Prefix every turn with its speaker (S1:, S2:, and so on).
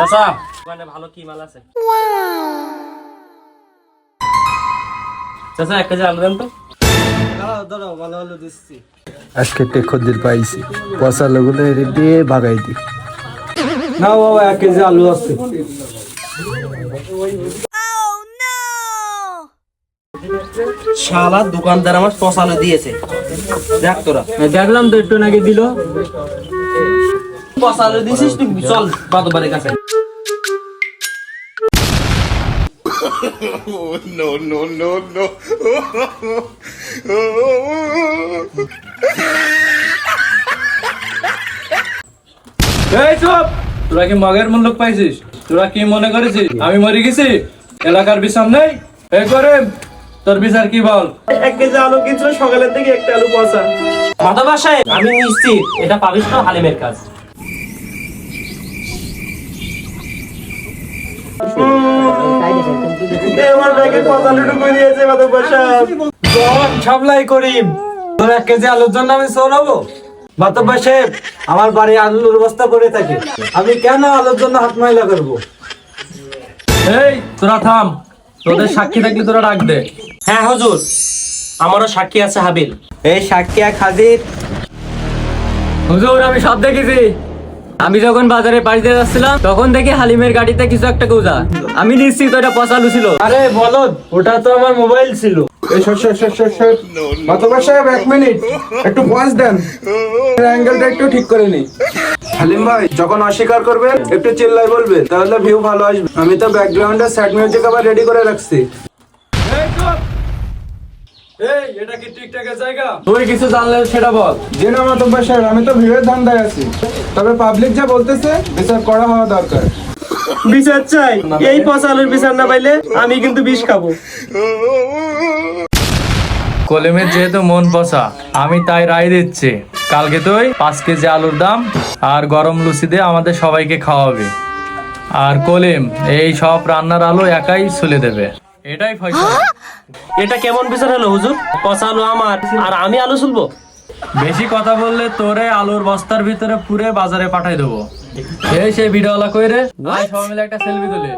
S1: চাচা দোকানে ভালো কি মাল আছে? চাচা 1 কেজি আলু দেন তো।
S2: দাঁড়াও ভালো ভালো দিচ্ছি।
S3: আজকে খদ্দের পাইছি, পচা লোকগুলো এদিক দিয়ে ভাগাই দি।
S2: না বাবা 1 কেজি আলু আছে।
S1: শালা দোকানদার আমার পচালো দিয়েছে। দেখ তোরা,
S2: দেখলাম তো একটু নাকি দিল।
S1: পচালো দিছিস তুই, চল বাদবারের কাছে।
S2: এই চুপ! তোরা কি মগের মূল্য পাইছিস? তোরা কি মনে করেছিস আমি মরে গেছি? এলাকার বিচার নেই? এই করে তোর বিচার কি বল?
S1: 1 কেজি আলু কিনছিল, সকালের থেকে একটা আলু পচা। মাধবা সাহেব, আমি নিশ্চিত এটা পাবিস না হালিমের কাজ। আমার ব্যাগে পচা আলু কই দিয়েছে মাধবা সাহেব।
S2: সাপ্লাই করিম, তোর 1 কেজি আলুর জন্য আমি চোরাবো? মাতব্বর সাহেব, আমার বাড়ি আলুর বস্তা পড়ে থাকে, আমি কেন আলুর জন্য হাত ময়লা করবো? এই তোরা থাম, তোদের সাক্ষী থাকলে তোরা ডাক দে।
S1: হ্যাঁ হুজুর, আমারও সাক্ষী আছে হাবিল।
S2: এই সাক্ষী এক হাজির। হুজুর, আমি সব দেখেছি। আমি যখন বাজারে বাড়িতে যাচ্ছিলাম তখন দেখি হালিমের গাড়িতে কিছু একটা গোজা। আমি নিশ্চিত ওটা পচালু ছিল। আরে বলদ, ওটা তো আমার মোবাইল ছিল।
S3: মাতবার সাহেব 1 মিনিট, একটু পজ দেন, অ্যাঙ্গেলটা একটু ঠিক করে নি। হালিম ভাই, যখন অস্বীকার করবেন একটু চিল্লাই বলবেন, তাহলে ভিউ ভালো আসবে। আমি তো ব্যাকগ্রাউন্ডে স্যাড মিউজিক আবার রেডি করে রাখছি।
S2: এই চুপ! এই, এটা কি টিকটকের জায়গা? তুই কিছু জানলে সেটা বল।
S3: জি না মাতব্বর সাহেব, আমি তো ভিউয়ের ধান্দায় আছি, তবে পাবলিক যা বলতেছে বিচার করা হওয়া দরকার।
S1: বিচার চাই? এই পচা আলুর বিচার না পাইলে আমি কিন্তু বিষ খাবো।
S2: কলিমের যেহেতু মন পচা, আমি তাই রায় দিচ্ছি, কালকে তুই 5 কেজি আলুর দাম আর গরম লুচি দিয়ে আমাদের সবাইকে খাওয়াবি। আর কলিম এই সব রান্নার আলু একাই ছুলে দেবে। এটাই ফয়সালা।
S1: এটা কেমন বিচার হলো হুজুর? পচা আলু আমার আর আমি আলু চুলবো?
S2: বেশি কথা বললে তোরে আলুর বস্তার ভিতরে পুরে বাজারে পাঠাই দেবো। এই সেই ভিডিওলা কই রে? আয় সবাই মিলে একটা সেলফি তুলি।